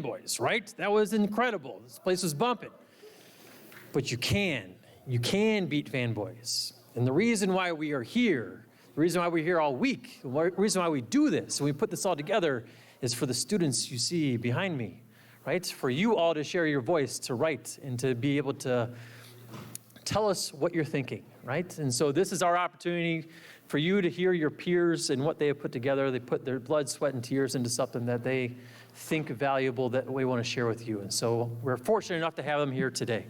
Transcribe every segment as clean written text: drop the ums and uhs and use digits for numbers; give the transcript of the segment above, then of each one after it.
fanboys, right? That was incredible. This place was bumping. But you can beat fanboys. And the reason why we are here, the reason why we're here all week, the reason why we do this, and we put this all together is for the students you see behind me, right? For you all to share your voice, to write, and to be able to tell us what you're thinking, right? And so this is our opportunity for you to hear your peers and what they have put together. They put their blood, sweat, and tears into something that they think valuable that we want to share with you. And so we're fortunate enough to have them here today.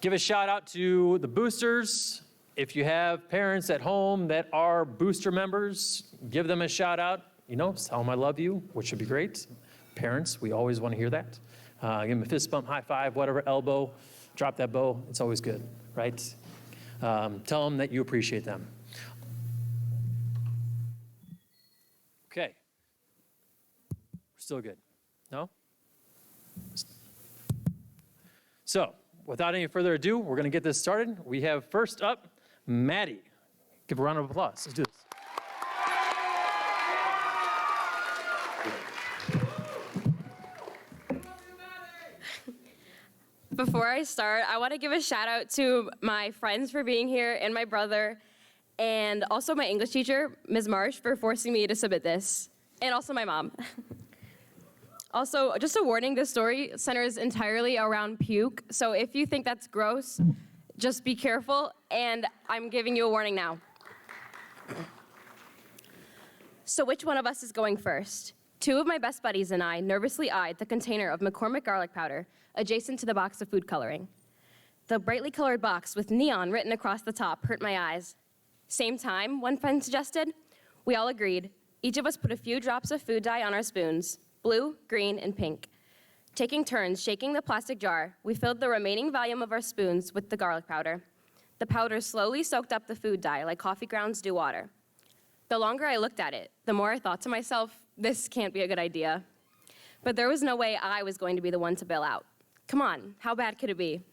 Give a shout out to the boosters. If you have parents at home that are booster members, give them a shout out. You know, tell them I love you, which would be great. Parents, we always want to hear that. Give them a fist bump, high five, whatever, elbow, drop that bow. It's always good, right? Tell them that you appreciate them. Okay. We're still good. No? So, without any further ado, we're going to get this started. We have first up, Maddie. Give a round of applause. Let's do this. Before I start, I want to give a shout out to my friends for being here and my brother, and also my English teacher, Ms. Marsh, for forcing me to submit this, and also my mom. Also, just a warning, this story centers entirely around puke, so if you think that's gross, just be careful, and I'm giving you a warning now. So which one of us is going first? Two of my best buddies and I nervously eyed the container of McCormick garlic powder adjacent to the box of food coloring. The brightly colored box with neon written across the top hurt my eyes. Same time, one friend suggested. We all agreed. Each of us put a few drops of food dye on our spoons, blue, green, and pink. Taking turns shaking the plastic jar, we filled the remaining volume of our spoons with the garlic powder. The powder slowly soaked up the food dye like coffee grounds do water. The longer I looked at it, the more I thought to myself, this can't be a good idea. But there was no way I was going to be the one to bail out. Come on, how bad could it be?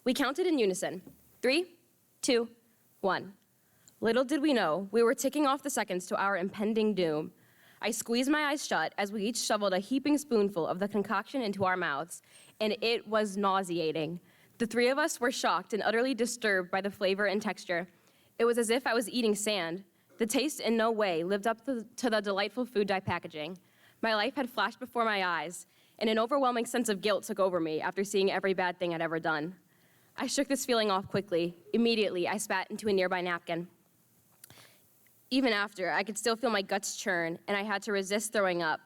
We counted in unison. 3, 2, 1. Little did we know, we were ticking off the seconds to our impending doom. I squeezed my eyes shut as we each shoveled a heaping spoonful of the concoction into our mouths, and it was nauseating. The three of us were shocked and utterly disturbed by the flavor and texture. It was as if I was eating sand. The taste in no way lived up to the delightful food dye packaging. My life had flashed before my eyes, and an overwhelming sense of guilt took over me after seeing every bad thing I'd ever done. I shook this feeling off quickly. Immediately, I spat into a nearby napkin. Even after, I could still feel my guts churn, and I had to resist throwing up.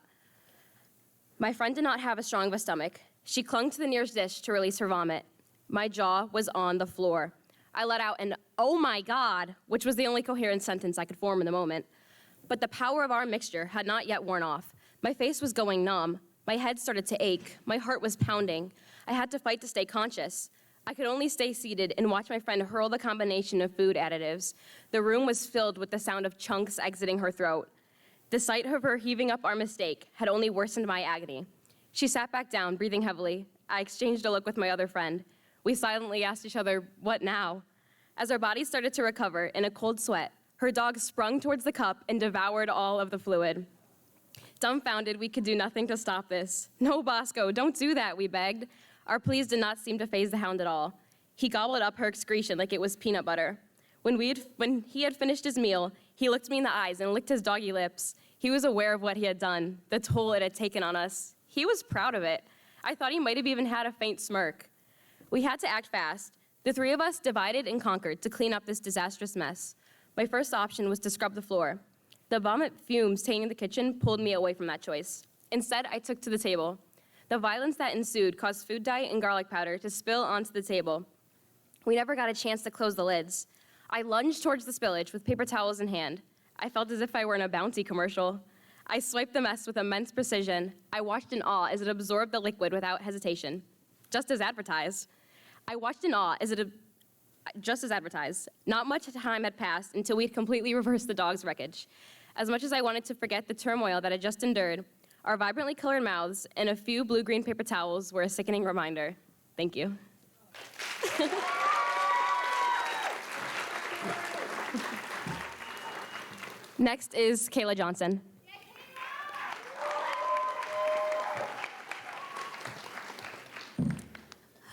My friend did not have as strong of a stomach. She clung to the nearest dish to release her vomit. My jaw was on the floor. I let out an, "Oh my God," which was the only coherent sentence I could form in the moment. But the power of our mixture had not yet worn off. My face was going numb. My head started to ache. My heart was pounding. I had to fight to stay conscious. I could only stay seated and watch my friend hurl the combination of food additives. The room was filled with the sound of chunks exiting her throat. The sight of her heaving up our mistake had only worsened my agony. She sat back down, breathing heavily. I exchanged a look with my other friend. We silently asked each other, "What now?" As our bodies started to recover in a cold sweat, her dog sprung towards the cup and devoured all of the fluid. Dumbfounded, we could do nothing to stop this. "No, Bosco, don't do that," we begged. Our pleas did not seem to faze the hound at all. He gobbled up her excretion like it was peanut butter. When he had finished his meal, he looked me in the eyes and licked his doggy lips. He was aware of what he had done, the toll it had taken on us. He was proud of it. I thought he might have even had a faint smirk. We had to act fast. The three of us divided and conquered to clean up this disastrous mess. My first option was to scrub the floor. The vomit fumes staining the kitchen pulled me away from that choice. Instead, I took to the table. The violence that ensued caused food dye and garlic powder to spill onto the table. We never got a chance to close the lids. I lunged towards the spillage with paper towels in hand. I felt as if I were in a Bounty commercial. I swiped the mess with immense precision. I watched in awe as it absorbed the liquid without hesitation, just as advertised. Not much time had passed until we had completely reversed the dog's wreckage. As much as I wanted to forget the turmoil that I just endured, our vibrantly colored mouths and a few blue-green paper towels were a sickening reminder. Thank you. Next is Kayla Johnson.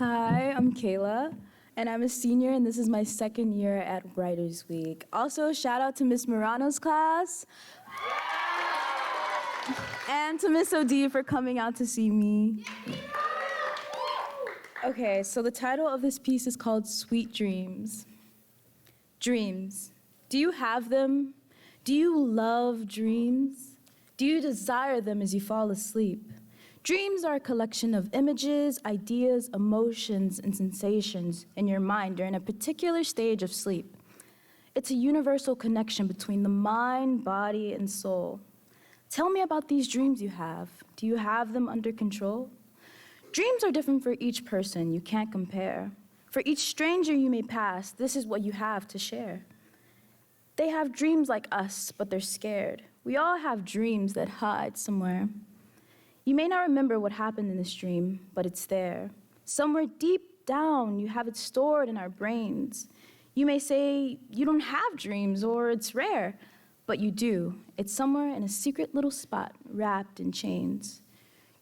Hi, I'm Kayla, and I'm a senior, and this is my second year at Writers Week. Also, shout out to Miss Morano's class, and to Miss O'D for coming out to see me. Okay, so the title of this piece is called Sweet Dreams. Dreams. Do you have them? Do you love dreams? Do you desire them as you fall asleep? Dreams are a collection of images, ideas, emotions, and sensations in your mind during a particular stage of sleep. It's a universal connection between the mind, body, and soul. Tell me about these dreams you have. Do you have them under control? Dreams are different for each person. You can't compare. For each stranger you may pass, this is what you have to share. They have dreams like us, but they're scared. We all have dreams that hide somewhere. You may not remember what happened in this dream, but it's there. Somewhere deep down, you have it stored in our brains. You may say you don't have dreams or it's rare, but you do. It's somewhere in a secret little spot wrapped in chains.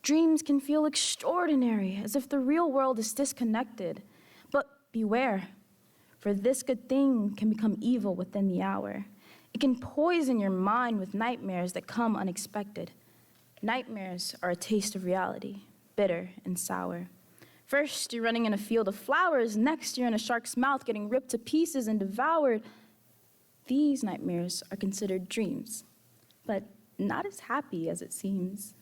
Dreams can feel extraordinary, as if the real world is disconnected. But beware, for this good thing can become evil within the hour. It can poison your mind with nightmares that come unexpected. Nightmares are a taste of reality, bitter and sour. First, you're running in a field of flowers. Next, you're in a shark's mouth getting ripped to pieces and devoured. These nightmares are considered dreams, but not as happy as it seems.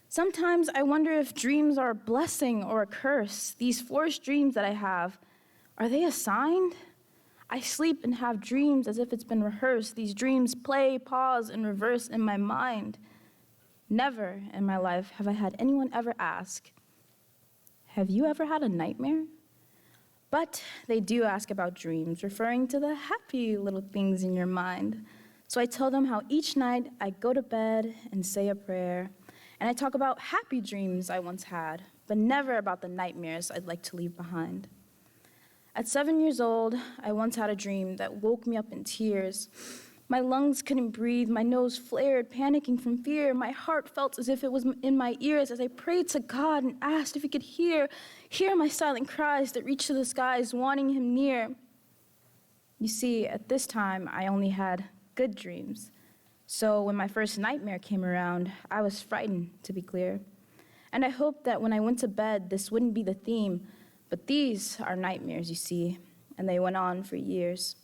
Sometimes I wonder if dreams are a blessing or a curse. These forced dreams that I have, are they assigned? I sleep and have dreams as if it's been rehearsed. These dreams play, pause, and reverse in my mind. Never in my life have I had anyone ever ask, have you ever had a nightmare? But they do ask about dreams, referring to the happy little things in your mind. So I tell them how each night I go to bed and say a prayer, and I talk about happy dreams I once had, but never about the nightmares I'd like to leave behind. At 7 years old, I once had a dream that woke me up in tears. My lungs couldn't breathe, my nose flared, panicking from fear. My heart felt as if it was in my ears as I prayed to God and asked if he could hear my silent cries that reached to the skies, wanting him near. You see, at this time, I only had good dreams. So when my first nightmare came around, I was frightened, to be clear. And I hoped that when I went to bed, this wouldn't be the theme. But these are nightmares, you see, and they went on for years.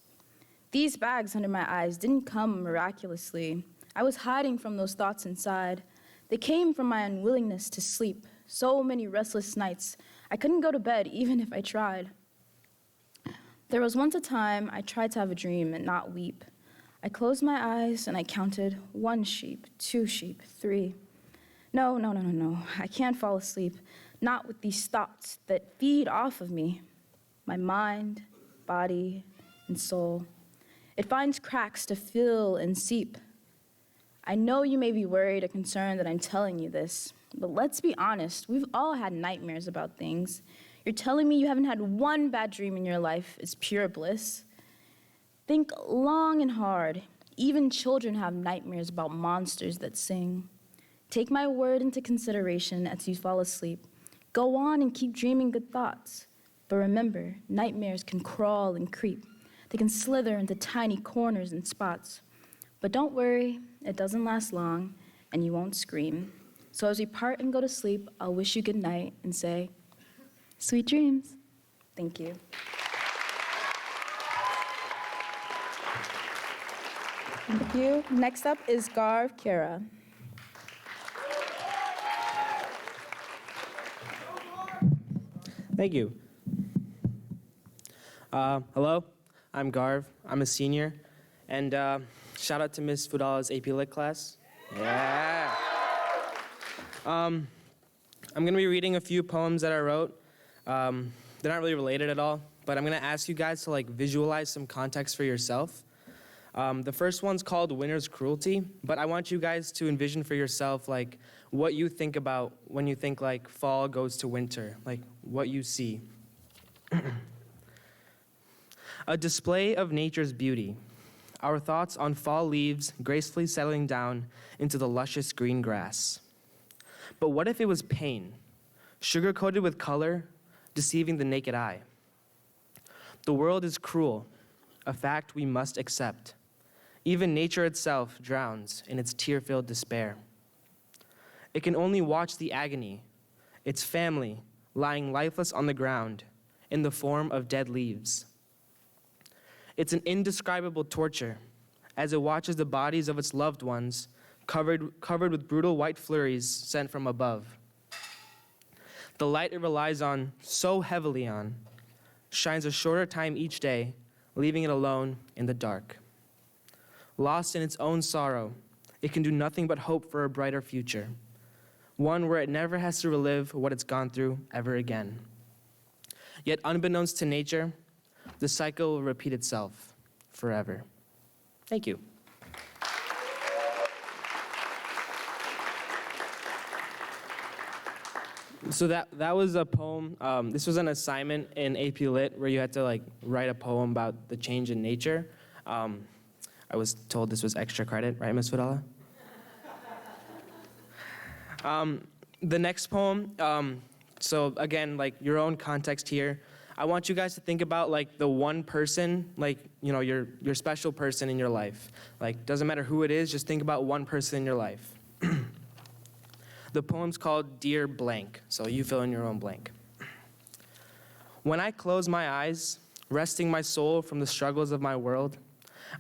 These bags under my eyes didn't come miraculously. I was hiding from those thoughts inside. They came from my unwillingness to sleep. So many restless nights. I couldn't go to bed even if I tried. There was once a time I tried to have a dream and not weep. I closed my eyes and I counted 1 sheep, 2 sheep, 3. No, I can't fall asleep. Not with these thoughts that feed off of me. My mind, body, and soul. It finds cracks to fill and seep. I know you may be worried or concerned that I'm telling you this, but let's be honest, we've all had nightmares about things. You're telling me you haven't had one bad dream in your life is pure bliss? Think long and hard. Even children have nightmares about monsters that sing. Take my word into consideration as you fall asleep. Go on and keep dreaming good thoughts. But remember, nightmares can crawl and creep. They can slither into tiny corners and spots. But don't worry, it doesn't last long, and you won't scream. So as we part and go to sleep, I'll wish you good night and say, sweet dreams. Thank you. Thank you. Next up is Garv Kara. Thank you. Hello, I'm Garv. I'm a senior. And shout out to Miss Fudala's AP Lit class. Yeah. I'm going to be reading a few poems that I wrote. They're not really related at all, but I'm going to ask you guys to visualize some context for yourself. The first one's called Winter's Cruelty, but I want you guys to envision for yourself what you think about when you think fall goes to winter, what you see. A display of nature's beauty. Our thoughts on fall leaves gracefully settling down into the luscious green grass. But what if it was pain, sugar-coated with color, deceiving the naked eye. The world is cruel, a fact we must accept. Even nature itself drowns in its tear-filled despair. It can only watch the agony, its family lying lifeless on the ground in the form of dead leaves. It's an indescribable torture as it watches the bodies of its loved ones covered with brutal white flurries sent from above. The light it relies on so heavily on shines a shorter time each day, leaving it alone in the dark. Lost in its own sorrow, it can do nothing but hope for a brighter future, one where it never has to relive what it's gone through ever again. Yet unbeknownst to nature, the cycle will repeat itself forever. Thank you. So that was a poem. This was an assignment in AP Lit where you had to write a poem about the change in nature. I was told this was extra credit, right, Ms. Fidala? The next poem, so again, your own context here. I want you guys to think about the one person, your special person in your life. Doesn't matter who it is, just think about one person in your life. The poem's called Dear Blank, so you fill in your own blank. When I close my eyes, resting my soul from the struggles of my world,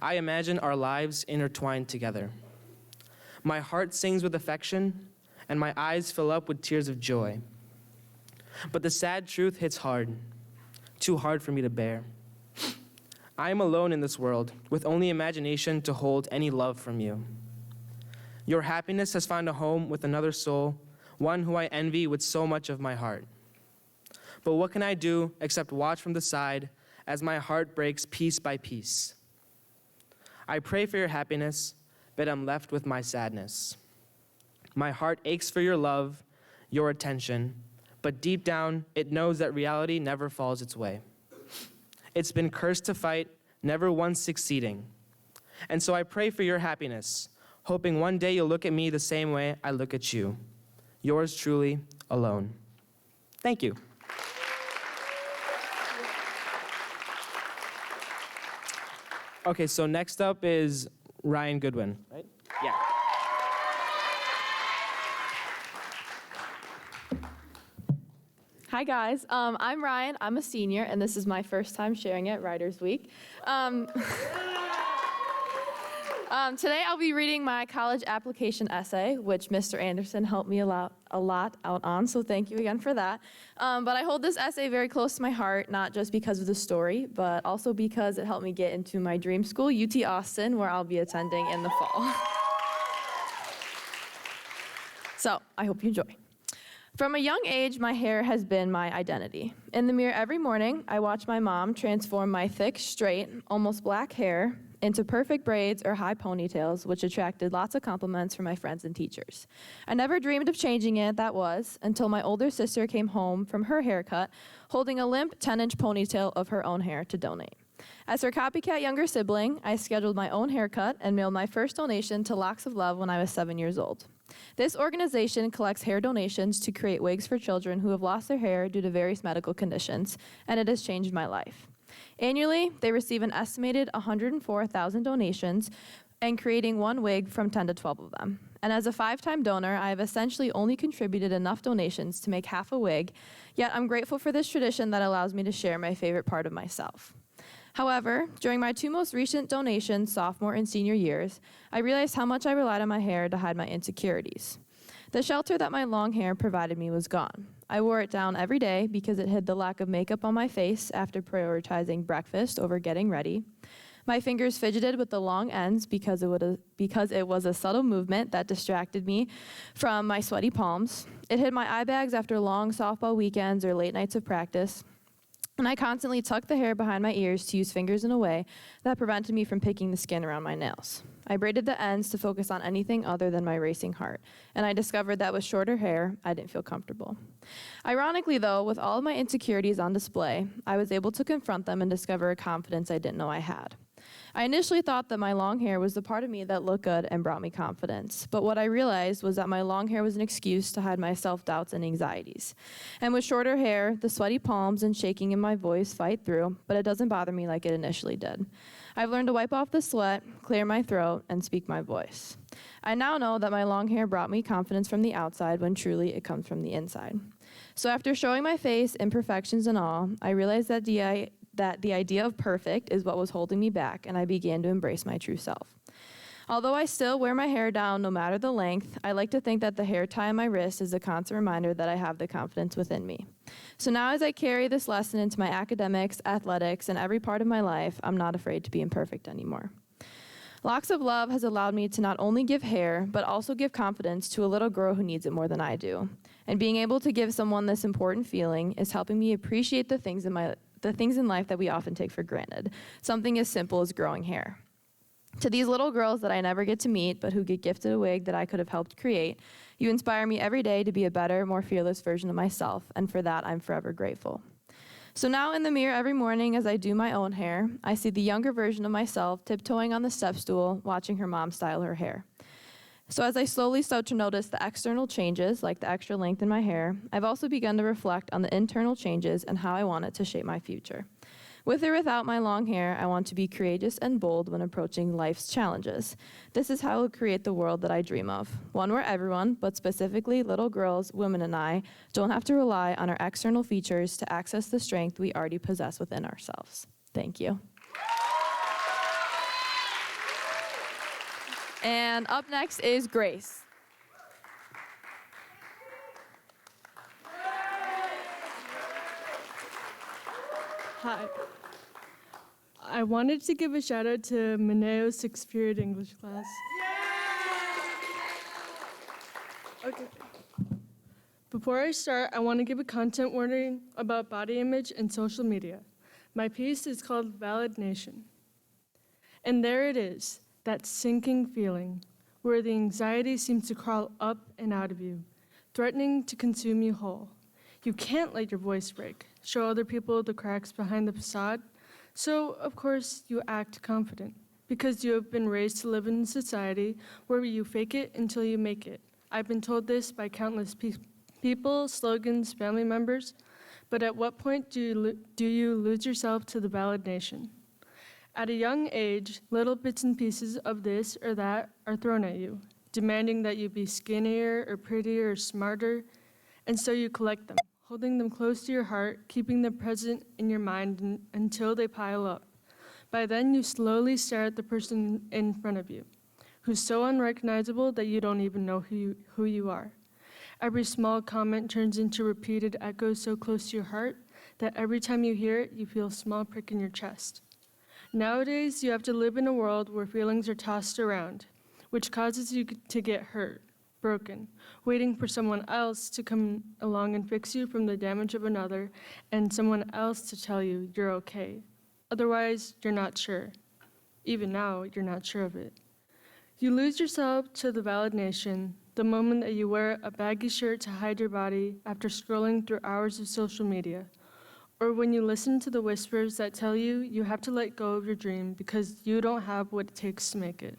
I imagine our lives intertwined together. My heart sings with affection, and my eyes fill up with tears of joy. But the sad truth hits hard, too hard for me to bear. I am alone in this world, with only imagination to hold any love from you. Your happiness has found a home with another soul, one who I envy with so much of my heart. But what can I do except watch from the side as my heart breaks piece by piece? I pray for your happiness, but I'm left with my sadness. My heart aches for your love, your attention, but deep down, it knows that reality never falls its way. It's been cursed to fight, never once succeeding. And so I pray for your happiness, hoping one day you'll look at me the same way I look at you. Yours truly, Alone. Thank you. Okay, so next up is Ryan Goodwin, right? Yeah. Hi guys, I'm Ryan, I'm a senior, and this is my first time sharing at Writers Week. Today I'll be reading my college application essay, which Mr. Anderson helped me a lot out on, so thank you again for that. But I hold this essay very close to my heart, not just because of the story, but also because it helped me get into my dream school, UT Austin, where I'll be attending in the fall. So I hope you enjoy. From a young age, my hair has been my identity. In the mirror every morning, I watch my mom transform my thick, straight, almost black hair into perfect braids or high ponytails, which attracted lots of compliments from my friends and teachers. I never dreamed of changing it, until my older sister came home from her haircut, holding a limp 10-inch ponytail of her own hair to donate. As her copycat younger sibling, I scheduled my own haircut and mailed my first donation to Locks of Love when I was 7 years old. This organization collects hair donations to create wigs for children who have lost their hair due to various medical conditions, and it has changed my life. Annually, they receive an estimated 104,000 donations and creating one wig from 10 to 12 of them. And as a 5-time donor, I have essentially only contributed enough donations to make half a wig, yet I'm grateful for this tradition that allows me to share my favorite part of myself. However, during my 2 most recent donations, sophomore and senior years, I realized how much I relied on my hair to hide my insecurities. The shelter that my long hair provided me was gone. I wore it down every day because it hid the lack of makeup on my face after prioritizing breakfast over getting ready. My fingers fidgeted with the long ends because it was a subtle movement that distracted me from my sweaty palms. It hid my eye bags after long softball weekends or late nights of practice. And I constantly tucked the hair behind my ears to use fingers in a way that prevented me from picking the skin around my nails. I braided the ends to focus on anything other than my racing heart, and I discovered that with shorter hair, I didn't feel comfortable. Ironically, though, with all of my insecurities on display, I was able to confront them and discover a confidence I didn't know I had. I initially thought that my long hair was the part of me that looked good and brought me confidence. But what I realized was that my long hair was an excuse to hide my self-doubts and anxieties. And with shorter hair, the sweaty palms and shaking in my voice fight through, but it doesn't bother me like it initially did. I've learned to wipe off the sweat, clear my throat, and speak my voice. I now know that my long hair brought me confidence from the outside when truly it comes from the inside. So after showing my face, imperfections and all, I realized that the idea of perfect is what was holding me back, and I began to embrace my true self. Although I still wear my hair down no matter the length, I like to think that the hair tie on my wrist is a constant reminder that I have the confidence within me. So now as I carry this lesson into my academics, athletics, and every part of my life, I'm not afraid to be imperfect anymore. Locks of Love has allowed me to not only give hair, but also give confidence to a little girl who needs it more than I do. And being able to give someone this important feeling is helping me appreciate the things in life that we often take for granted, something as simple as growing hair. To these little girls that I never get to meet, but who get gifted a wig that I could have helped create, you inspire me every day to be a better, more fearless version of myself, and for that, I'm forever grateful. So now in the mirror every morning as I do my own hair, I see the younger version of myself tiptoeing on the step stool, watching her mom style her hair. So as I slowly start to notice the external changes, like the extra length in my hair, I've also begun to reflect on the internal changes and how I want it to shape my future. With or without my long hair, I want to be courageous and bold when approaching life's challenges. This is how I'll create the world that I dream of, one where everyone, but specifically little girls, women, and I, don't have to rely on our external features to access the strength we already possess within ourselves. Thank you. And up next is Grace. Hi. I wanted to give a shout out to Maneo's 6th period English class. Okay. Before I start, I want to give a content warning about body image and social media. My piece is called Valid Nation. And there it is, that sinking feeling, where the anxiety seems to crawl up and out of you, threatening to consume you whole. You can't let your voice break, show other people the cracks behind the facade. So, of course, you act confident, because you have been raised to live in a society where you fake it until you make it. I've been told this by countless people, slogans, family members, but at what point do you lose yourself to the valid nation? At a young age, little bits and pieces of this or that are thrown at you, demanding that you be skinnier or prettier or smarter, and so you collect them, holding them close to your heart, keeping them present in your mind until they pile up. By then, you slowly stare at the person in front of you, who's so unrecognizable that you don't even know who you are. Every small comment turns into repeated echoes so close to your heart that every time you hear it, you feel a small prick in your chest. Nowadays, you have to live in a world where feelings are tossed around, which causes you to get hurt, broken, waiting for someone else to come along and fix you from the damage of another, and someone else to tell you you're okay. Otherwise, you're not sure. Even now, you're not sure of it. You lose yourself to the valid nation the moment that you wear a baggy shirt to hide your body after scrolling through hours of social media, or when you listen to the whispers that tell you you have to let go of your dream because you don't have what it takes to make it,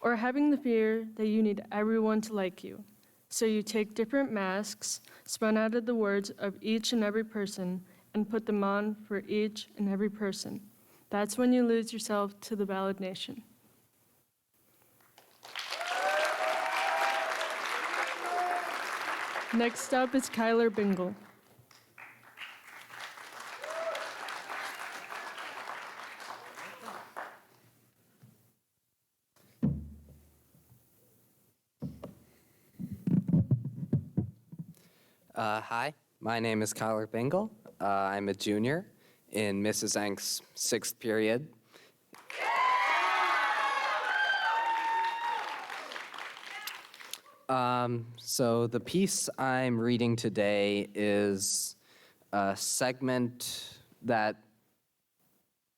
or having the fear that you need everyone to like you. So you take different masks spun out of the words of each and every person and put them on for each and every person. That's when you lose yourself to the valid nation. Next up is Kyler Bingle. Hi, my name is Kyler Bingle. I'm a junior in Mrs. Enk's 6th period. So the piece I'm reading today is a segment that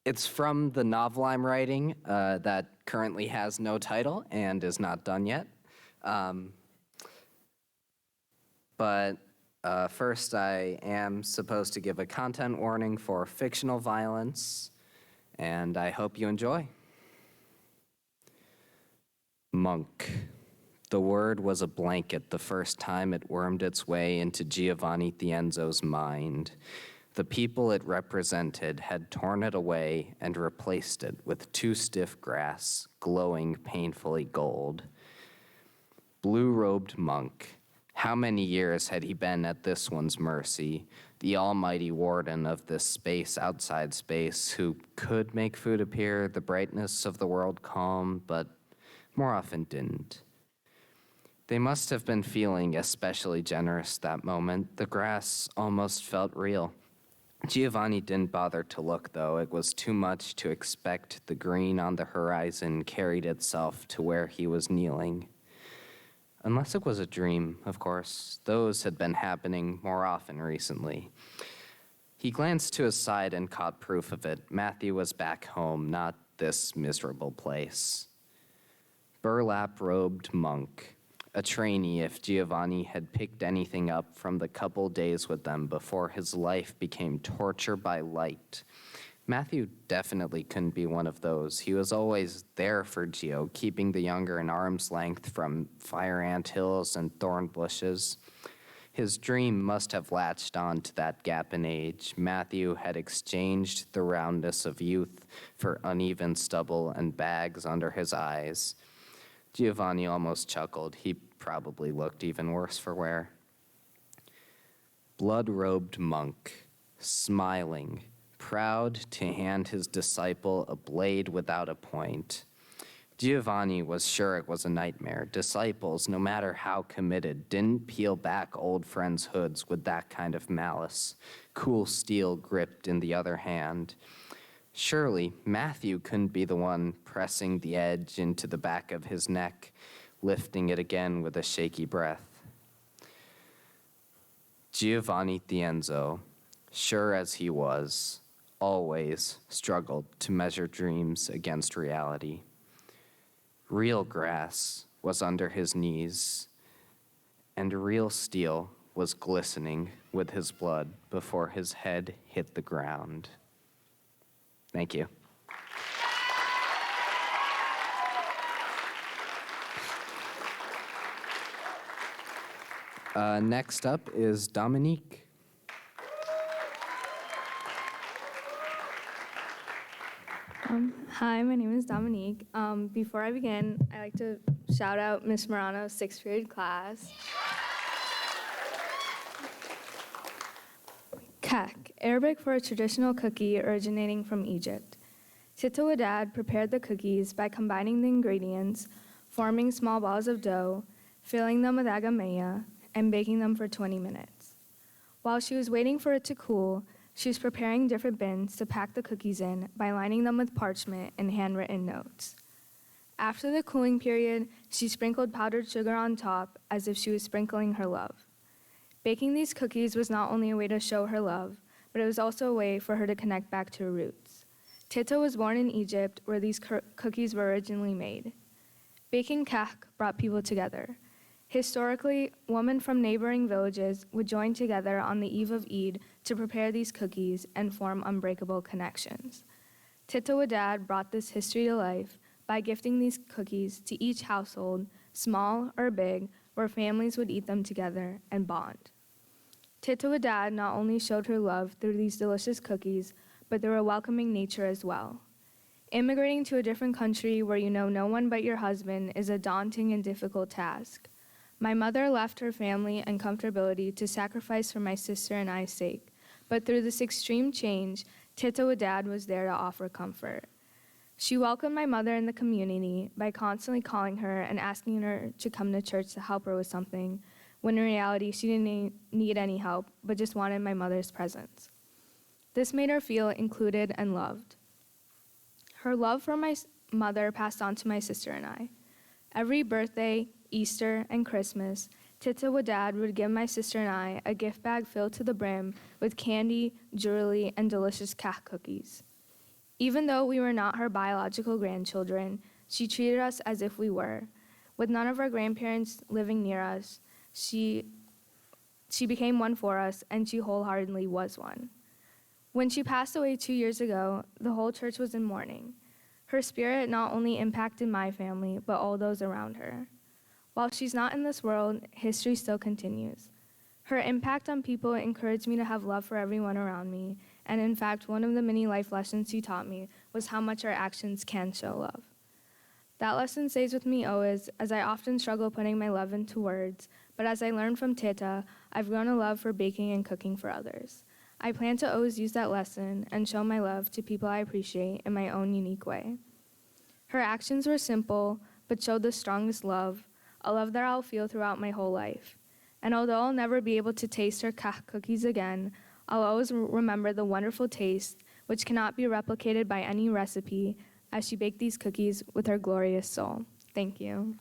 it's from the novel I'm writing that currently has no title and is not done yet. But first, I am supposed to give a content warning for fictional violence, and I hope you enjoy. Monk. The word was a blanket the first time it wormed its way into Giovanni Tienzo's mind. The people it represented had torn it away and replaced it with two stiff grass, glowing painfully gold. Blue-robed monk. How many years had he been at this one's mercy, the almighty warden of this space outside space who could make food appear, the brightness of the world calm, but more often didn't. They must have been feeling especially generous that moment. The grass almost felt real. Giovanni didn't bother to look, though. It was too much to expect the green on the horizon carried itself to where he was kneeling. Unless it was a dream, of course. Those had been happening more often recently. He glanced to his side and caught proof of it. Matthew was back home, not this miserable place. Burlap-robed monk, a trainee if Giovanni had picked anything up from the couple days with them before his life became torture by light. Matthew definitely couldn't be one of those. He was always there for Gio, keeping the younger an arm's length from fire ant hills and thorn bushes. His dream must have latched on to that gap in age. Matthew had exchanged the roundness of youth for uneven stubble and bags under his eyes. Giovanni almost chuckled. He probably looked even worse for wear. Blood-robed monk, smiling, proud to hand his disciple a blade without a point. Giovanni was sure it was a nightmare. Disciples, no matter how committed, didn't peel back old friends' hoods with that kind of malice, cool steel gripped in the other hand. Surely Matthew couldn't be the one pressing the edge into the back of his neck, lifting it again with a shaky breath. Giovanni Tienzo, sure as he was, always struggled to measure dreams against reality. Real grass was under his knees, and real steel was glistening with his blood before his head hit the ground. Thank you. Next up is Dominique. Hi, my name is Dominique. Before I begin, I'd like to shout out Miss Morano's sixth period class. Kek, Arabic for a traditional cookie originating from Egypt. Tito Haddad prepared the cookies by combining the ingredients, forming small balls of dough, filling them with agamaya, and baking them for 20 minutes. While she was waiting for it to cool, she was preparing different bins to pack the cookies in by lining them with parchment and handwritten notes. After the cooling period, she sprinkled powdered sugar on top as if she was sprinkling her love. Baking these cookies was not only a way to show her love, but it was also a way for her to connect back to her roots. Tito was born in Egypt, where these cookies were originally made. Baking kek brought people together. Historically, women from neighboring villages would join together on the eve of Eid to prepare these cookies and form unbreakable connections. Tito Haddad brought this history to life by gifting these cookies to each household, small or big, where families would eat them together and bond. Tito Haddad not only showed her love through these delicious cookies, but through a welcoming nature as well. Immigrating to a different country where you know no one but your husband is a daunting and difficult task. My mother left her family and comfortability to sacrifice for my sister and I's sake, but through this extreme change, Tito Haddad was there to offer comfort. She welcomed my mother in the community by constantly calling her and asking her to come to church to help her with something, when in reality she didn't need any help, but just wanted my mother's presence. This made her feel included and loved. Her love for my mother passed on to my sister and I. Every birthday, Easter, and Christmas, Tito Haddad would give my sister and I a gift bag filled to the brim with candy, jewelry, and delicious kek cookies. Even though we were not her biological grandchildren, she treated us as if we were. With none of our grandparents living near us, she became one for us, and she wholeheartedly was one. When she passed away 2 years ago, the whole church was in mourning. Her spirit not only impacted my family, but all those around her. While she's not in this world, history still continues. Her impact on people encouraged me to have love for everyone around me, and in fact, one of the many life lessons she taught me was how much our actions can show love. That lesson stays with me always, as I often struggle putting my love into words, but as I learned from Tita, I've grown a love for baking and cooking for others. I plan to always use that lesson and show my love to people I appreciate in my own unique way. Her actions were simple, but showed the strongest love, a love that I'll feel throughout my whole life. And although I'll never be able to taste her cookies again, I'll always remember the wonderful taste, which cannot be replicated by any recipe, as she baked these cookies with her glorious soul. Thank you.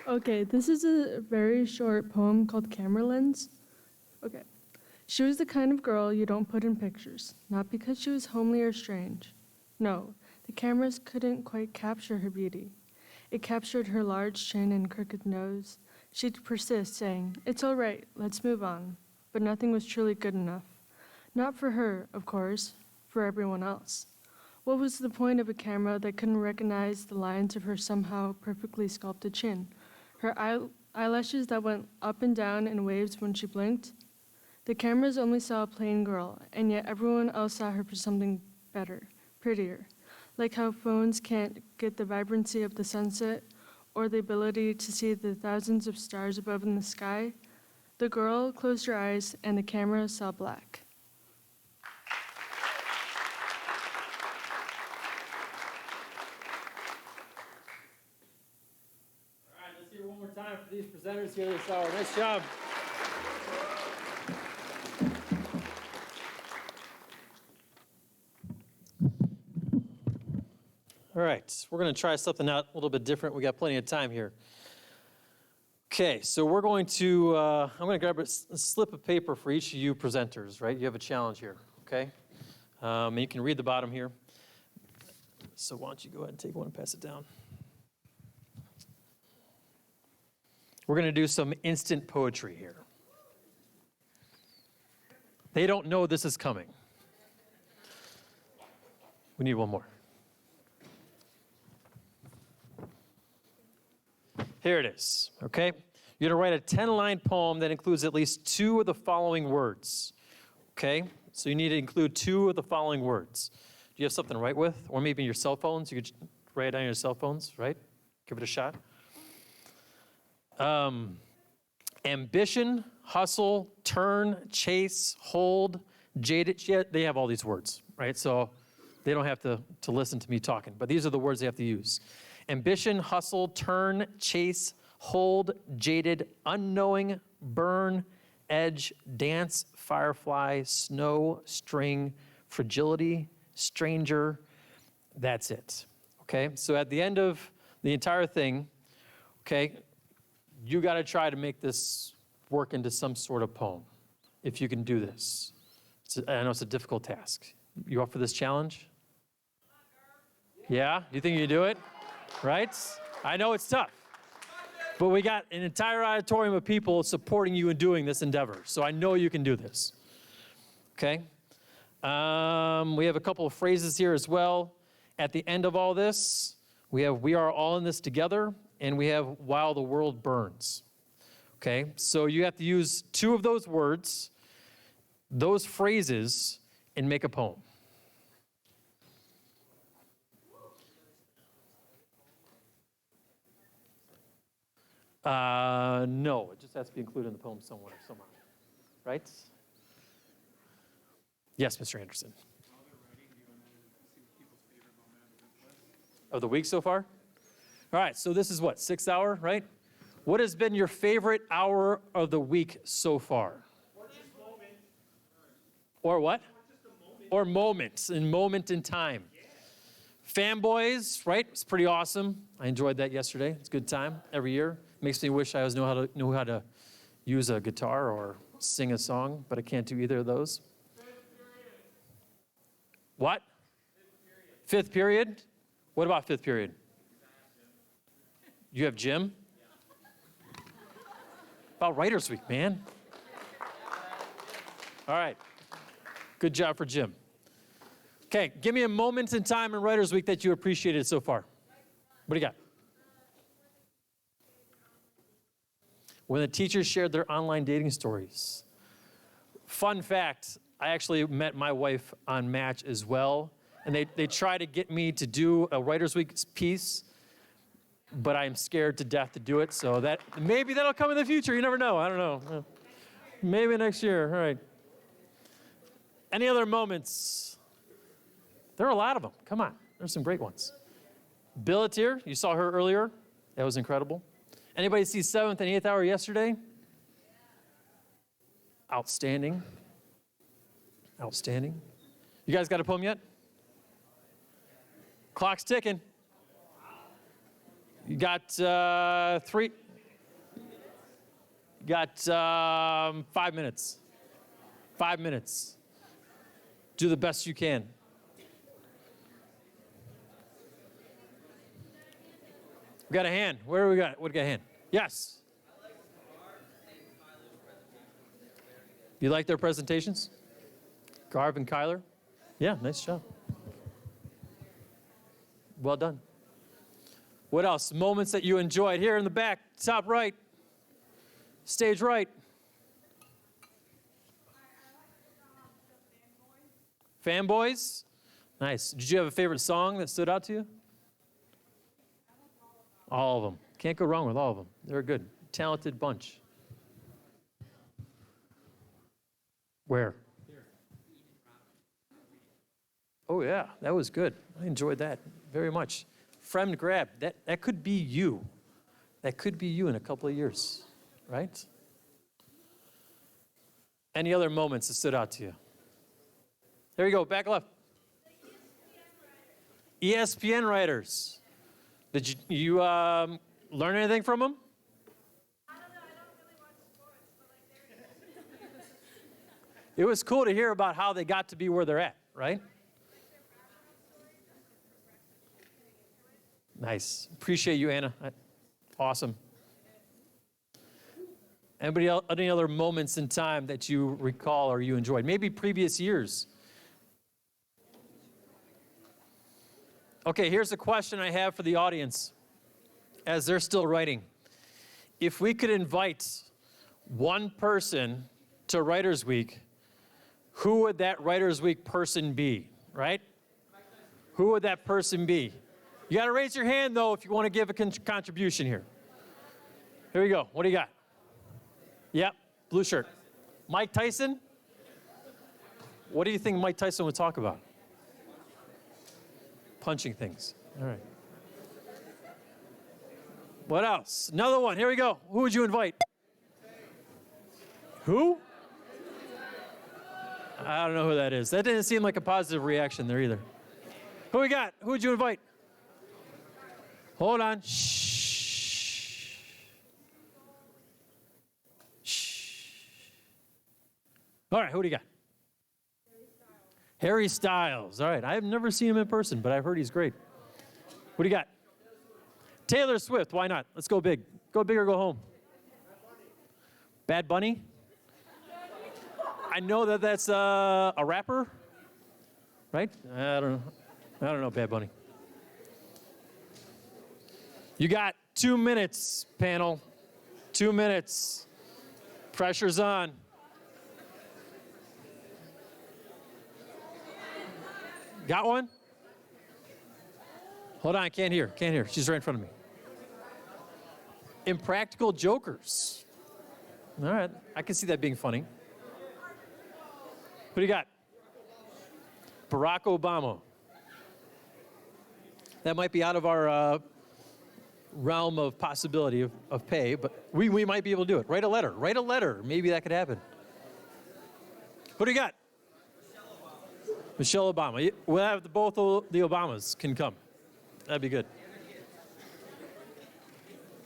Okay, this is a very short poem called Camera Lens. Okay. She was the kind of girl you don't put in pictures, not because she was homely or strange. No, the cameras couldn't quite capture her beauty. It captured her large chin and crooked nose. She'd persist, saying, "It's all right, let's move on." But nothing was truly good enough. Not for her, of course, for everyone else. What was the point of a camera that couldn't recognize the lines of her somehow perfectly sculpted chin? Her eyelashes that went up and down in waves when she blinked? The cameras only saw a plain girl, and yet everyone else saw her for something better, prettier. Like how phones can't get the vibrancy of the sunset or the ability to see the thousands of stars above in the sky, the girl closed her eyes and the camera saw black. All right, let's hear one more time for these presenters here this hour. Nice job. All right, we're going to try something out a little bit different. We got plenty of time here. Okay, so we're going to, I'm going to grab a slip of paper for each of you presenters, right? You have a challenge here, okay? And you can read the bottom here. So why don't you go ahead and take one and pass it down. We're going to do some instant poetry here. They don't know this is coming. We need one more. Here it is, okay? You're gonna write a 10-line poem that includes at least 2 of the following words, okay? So you need to include 2 of the following words. Do you have something to write with? Or maybe your cell phones? You could write it on your cell phones, right? Give it a shot. Ambition, hustle, turn, chase, hold, jaded. Yeah, they have all these words, right? So they don't have to listen to me talking, but these are the words they have to use. Ambition, hustle, turn, chase, hold, jaded, unknowing, burn, edge, dance, firefly, snow, string, fragility, stranger. That's it. Okay? So at the end of the entire thing, okay, you got to try to make this work into some sort of poem, if you can do this. I know it's a difficult task. You up for this challenge? Yeah? Do you think you can do it? Right? I know it's tough. But we got an entire auditorium of people supporting you in doing this endeavor. So I know you can do this. Okay? We have a couple of phrases here as well. At the end of all this, we have "we are all in this together," and we have "while the world burns." Okay? So you have to use 2 of those words, those phrases, and make a poem. No, it just has to be included in the poem somewhere, somehow. Right? Yes, Mr. Anderson. Of the week so far? All right, so this is what, 6th hour, right? What has been your favorite hour of the week so far? Or just moment. Or what? Or moments, moment in time. Yeah. Fanboys, right? It's pretty awesome. I enjoyed that yesterday. It's a good time every year. Makes me wish I knew how to use a guitar or sing a song, but I can't do either of those. What? Fifth period? What about fifth period? You have gym? About Writers Week, man. All right. Good job for Jim. Okay, give me a moment in time in Writers Week that you appreciated so far. What do you got? When the teachers shared their online dating stories. Fun fact, I actually met my wife on Match as well, and they try to get me to do a Writers Week piece, but I'm scared to death to do it, so that maybe that'll come in the future. You never know. I don't know. Maybe next year. All right. Any other moments? There are a lot of them. Come on. There's some great ones. Billetier, you saw her earlier. That was incredible. Anybody see 7th and 8th hour yesterday? Outstanding. Outstanding. You guys got a poem yet? Clock's ticking. You got 3. You got 5 minutes. 5 minutes. Do the best you can. We got a hand. Where do we got? What do we got a hand? Yes. You like their presentations? Garv and Kyler? Yeah, nice job. Well done. What else? Moments that you enjoyed. Here in the back, top right. Stage right. Fanboys? Nice. Did you have a favorite song that stood out to you? All of them. Can't go wrong with all of them. They're a good, talented bunch. Where? Oh, yeah, that was good. I enjoyed that very much. Fremd grab, that could be you. That could be you in a couple of years, right? Any other moments that stood out to you? There you go, back left. ESPN writers. Did you learn anything from them? I don't know. I don't really watch sports, but like they're. It was cool to hear about how they got to be where they're at, right? Nice. Appreciate you, Anna. Awesome. Anybody else, any other moments in time that you recall or you enjoyed? Maybe previous years. Okay, here's a question I have for the audience as they're still writing. If we could invite one person to Writers Week, who would that Writers Week person be, right? Who would that person be? You got to raise your hand, though, if you want to give a contribution here. Here we go. What do you got? Yep, blue shirt. Mike Tyson? What do you think Mike Tyson would talk about? Punching things. All right. What else? Another one. Here we go. Who would you invite? Who? I don't know who that is. That didn't seem like a positive reaction there either. Who we got? Who would you invite? Hold on. Shh. Shh. All right, who do you got? Harry Styles. All right, I've never seen him in person, but I've heard he's great. What do you got? Taylor Swift. Why not? Let's go big. Go big or go home. Bad Bunny? I know that that's a rapper, right? I don't know Bad Bunny. You got 2 minutes, panel. 2 minutes. Pressure's on. Got one? Hold on, can't hear. She's right in front of me. Impractical Jokers. All right, I can see that being funny. What do you got? Barack Obama. That might be out of our realm of possibility of pay, but we might be able to do it. Write a letter. Maybe that could happen. What do you got? Michelle Obama. We'll have both the Obamas can come. That'd be good.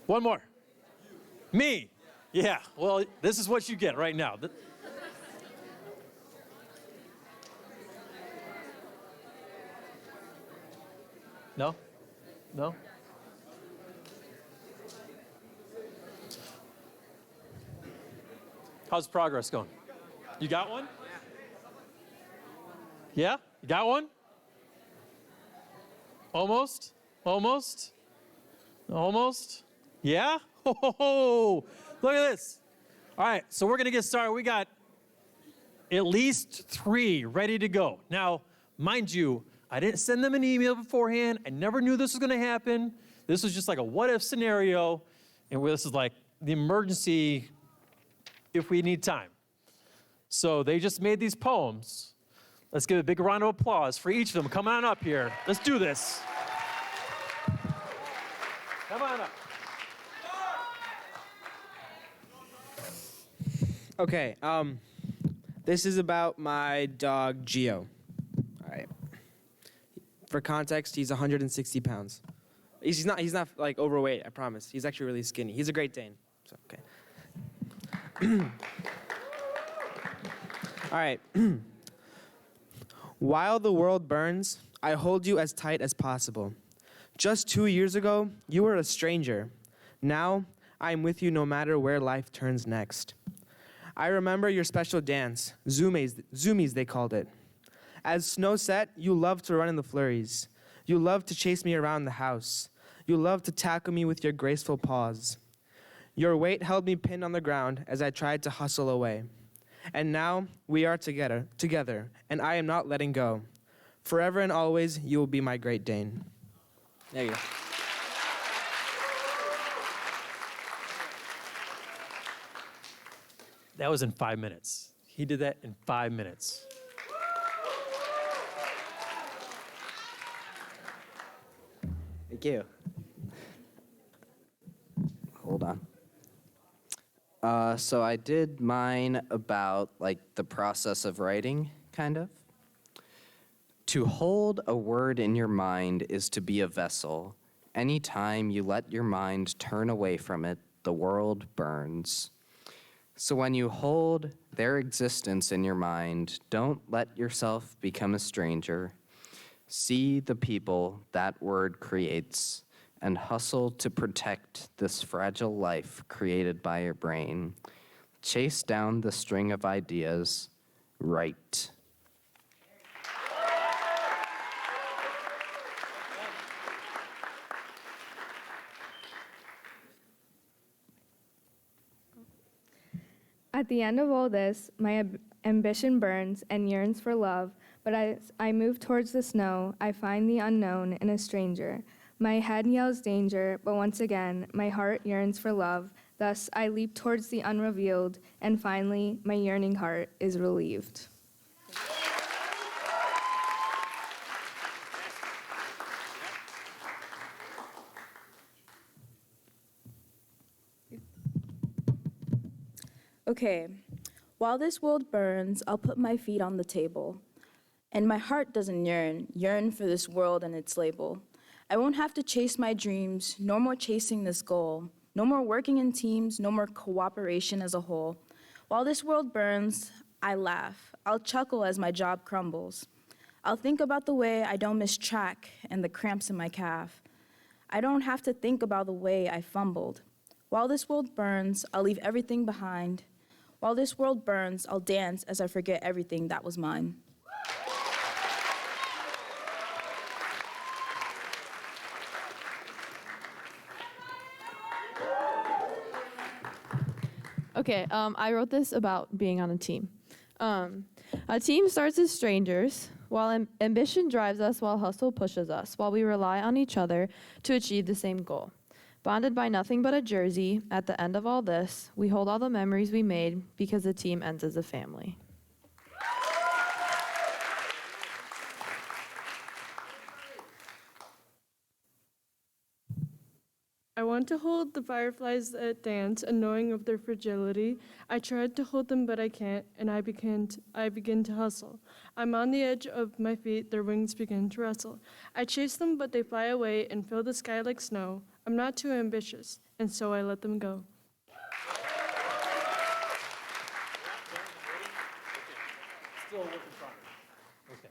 One more. Me. Yeah, well, this is what you get right now. No? No? How's progress going? You got one? Yeah? You got one? Almost? Almost? Almost? Yeah? Oh, look at this. All right, so we're going to get started. We got at least 3 ready to go. Now, mind you, I didn't send them an email beforehand. I never knew this was going to happen. This was just like a what-if scenario, and this is like the emergency if we need time. So they just made these poems. Let's give a big round of applause for each of them. Come on up here. Let's do this. Come on up. Okay, this is about my dog, Geo. All right. For context, he's 160 pounds. He's not like overweight, I promise. He's actually really skinny. He's a Great Dane. So, okay. All right. While the world burns, I hold you as tight as possible. Just 2 years ago, you were a stranger. Now, I am with you no matter where life turns next. I remember your special dance, zoomies they called it. As snow set, you loved to run in the flurries. You loved to chase me around the house. You loved to tackle me with your graceful paws. Your weight held me pinned on the ground as I tried to hustle away. And now we are together, and I am not letting go. Forever and always, you will be my Great Dane. There you go. That was in 5 minutes. He did that in 5 minutes. Thank you. Hold on. So I did mine about like the process of writing, kind of. To hold a word in your mind is to be a vessel. Anytime you let your mind turn away from it, the world burns. So when you hold their existence in your mind, don't let yourself become a stranger. See the people that word creates and hustle to protect this fragile life created by your brain. Chase down the string of ideas. Write. At the end of all this, my ambition burns and yearns for love, but as I move towards the snow, I find the unknown in a stranger. My head yells danger, but once again, my heart yearns for love. Thus, I leap towards the unrevealed, and finally, my yearning heart is relieved. Okay, while this world burns, I'll put my feet on the table. And my heart doesn't yearn for this world and its label. I won't have to chase my dreams, no more chasing this goal. No more working in teams, no more cooperation as a whole. While this world burns, I laugh. I'll chuckle as my job crumbles. I'll think about the way I don't miss track and the cramps in my calf. I don't have to think about the way I fumbled. While this world burns, I'll leave everything behind. While this world burns, I'll dance as I forget everything that was mine. Okay, I wrote this about being on a team. A team starts as strangers, while ambition drives us, while hustle pushes us, while we rely on each other to achieve the same goal. Bonded by nothing but a jersey, at the end of all this, we hold all the memories we made because the team ends as a family. I want to hold the fireflies that dance, and knowing of their fragility, I tried to hold them, but I can't, and I begin to hustle. I'm on the edge of my feet, their wings begin to rustle. I chase them, but they fly away and fill the sky like snow. I'm not too ambitious, and so I let them go. Still a work in progress. Okay.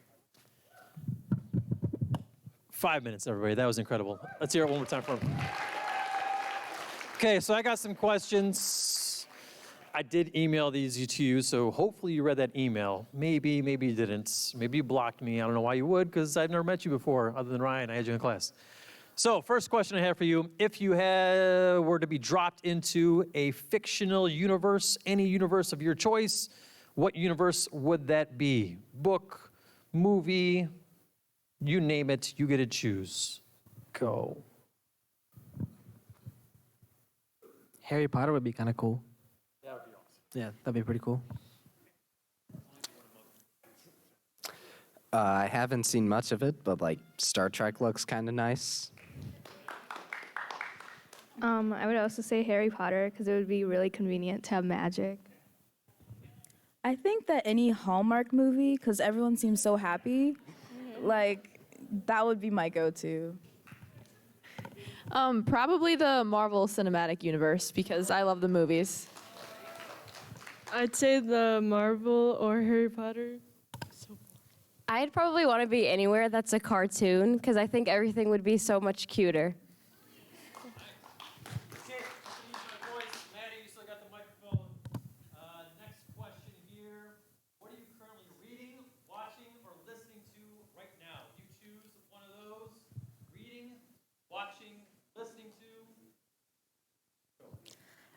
5 minutes, everybody. That was incredible. Let's hear it one more time for him. Okay, so I got some questions. I did email these to you, so hopefully you read that email. Maybe, maybe you didn't. Maybe you blocked me. I don't know why you would, because I've never met you before, other than Ryan. I had you in class. So, first question I have for you. If you were to be dropped into a fictional universe, any universe of your choice, what universe would that be? Book, movie, you name it, you get to choose. Go. Harry Potter would be kind of cool. That would be awesome. Yeah, that'd be pretty cool. I haven't seen much of it, but like Star Trek looks kind of nice. I would also say Harry Potter because it would be really convenient to have magic. I think that any Hallmark movie, because everyone seems so happy, like, that would be my go-to. Probably the Marvel Cinematic Universe because I love the movies. I'd say the Marvel or Harry Potter. I'd probably want to be anywhere that's a cartoon because I think everything would be so much cuter.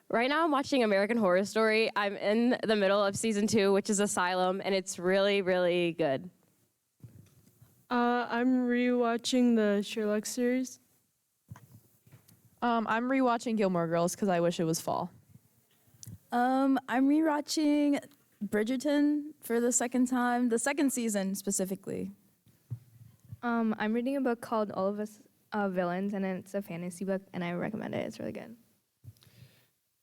Right now, I'm watching American Horror Story. I'm in the middle of season 2, which is Asylum, and it's really, really good. I'm rewatching the Sherlock series. I'm rewatching Gilmore Girls because I wish it was fall. I'm rewatching Bridgerton for the second time, the second season specifically. I'm reading a book called All of Us Villains, and it's a fantasy book, and I recommend it. It's really good.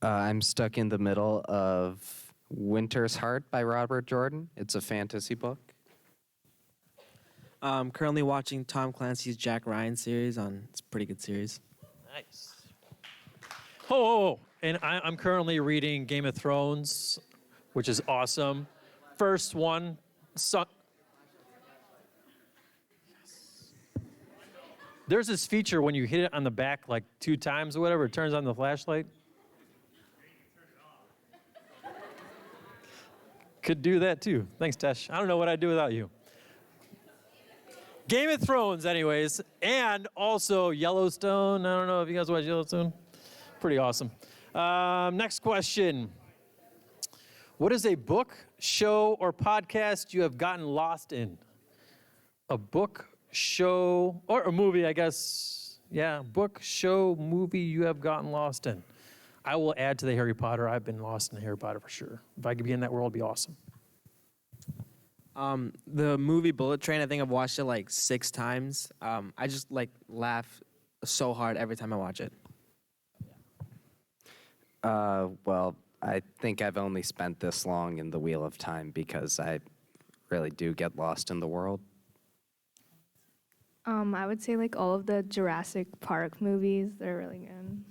I'm stuck in the middle of Winter's Heart by Robert Jordan. It's a fantasy book. I'm currently watching Tom Clancy's Jack Ryan series. It's a pretty good series. Nice. Oh, and I'm currently reading Game of Thrones, which is awesome. First one. There's this feature when you hit it on the back like 2 times or whatever, it turns on the flashlight. Could do that too. Thanks, Tesh. I don't know what I'd do without you. Game of Thrones, anyways, and also Yellowstone. I don't know if you guys watch Yellowstone. Pretty awesome. Next question. What is a book, show, or podcast you have gotten lost in? A book, show, or a movie, I guess. Yeah, book, show, movie you have gotten lost in. I will add to the Harry Potter. I've been lost in Harry Potter for sure. If I could be in that world, it'd be awesome. The movie Bullet Train, I think I've watched it like 6 times. I just like laugh so hard every time I watch it. Well, I think I've only spent this long in the Wheel of Time because I really do get lost in the world. I would say like all of the Jurassic Park movies. They're really good.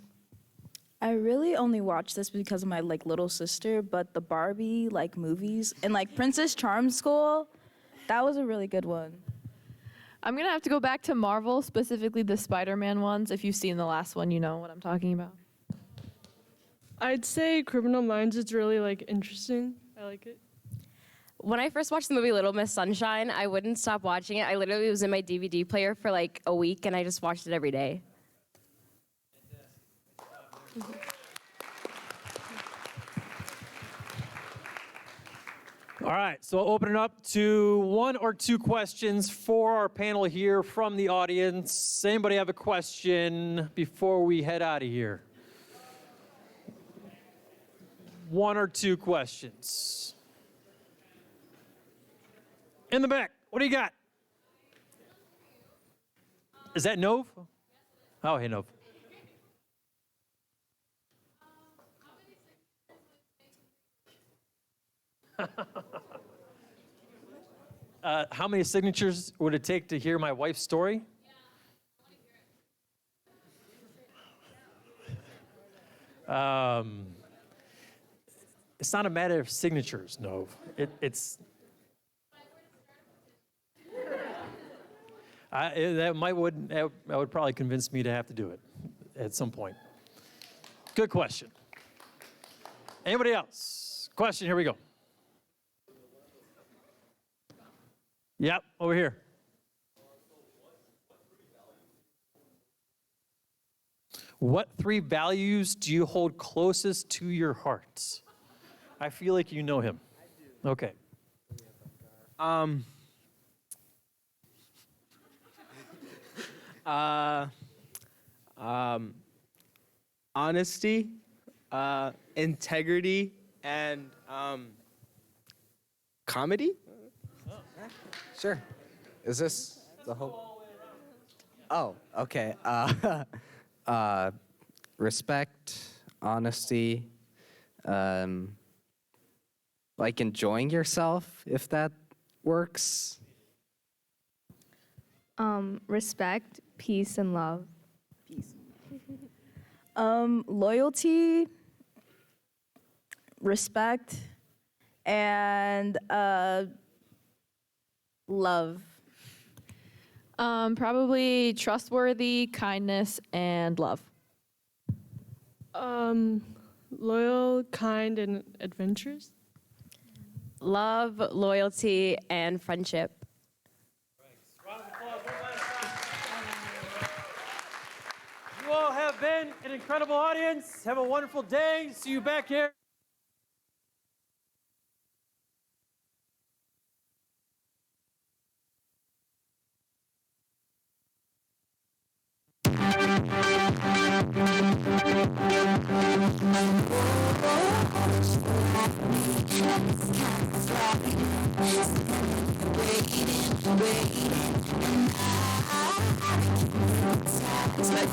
I really only watched this because of my like little sister, but the Barbie like movies and like Princess Charm School, that was a really good one. I'm going to have to go back to Marvel, specifically the Spider-Man ones. If you've seen the last one, you know what I'm talking about. I'd say Criminal Minds is really like interesting. I like it. When I first watched the movie Little Miss Sunshine, I wouldn't stop watching it. I literally was in my DVD player for like a week, and I just watched it every day. All right, so I'll open it up to 1 or 2 questions for our panel here from the audience. Anybody have a question before we head out of here? 1 or 2 questions. In the back, what do you got? Is that Nove? Oh, hey, Nove. How many signatures would it take to hear my wife's story? It's not a matter of signatures, no. It's That would probably convince me to have to do it at some point. Good question. Anybody else? Question, here we go. Yep, over here. What three values do you hold closest to your hearts? I feel like you know him. Okay. Honesty, integrity, and comedy. Sure. Is this the whole? Oh, okay. Respect, honesty, like enjoying yourself, if that works. Respect, peace, and love. Loyalty, respect, and love. Probably trustworthy, kindness, and love. Loyal, kind, and adventurous. Love, loyalty, and friendship. You all have been an incredible audience. Have a wonderful day. See you back here. It's like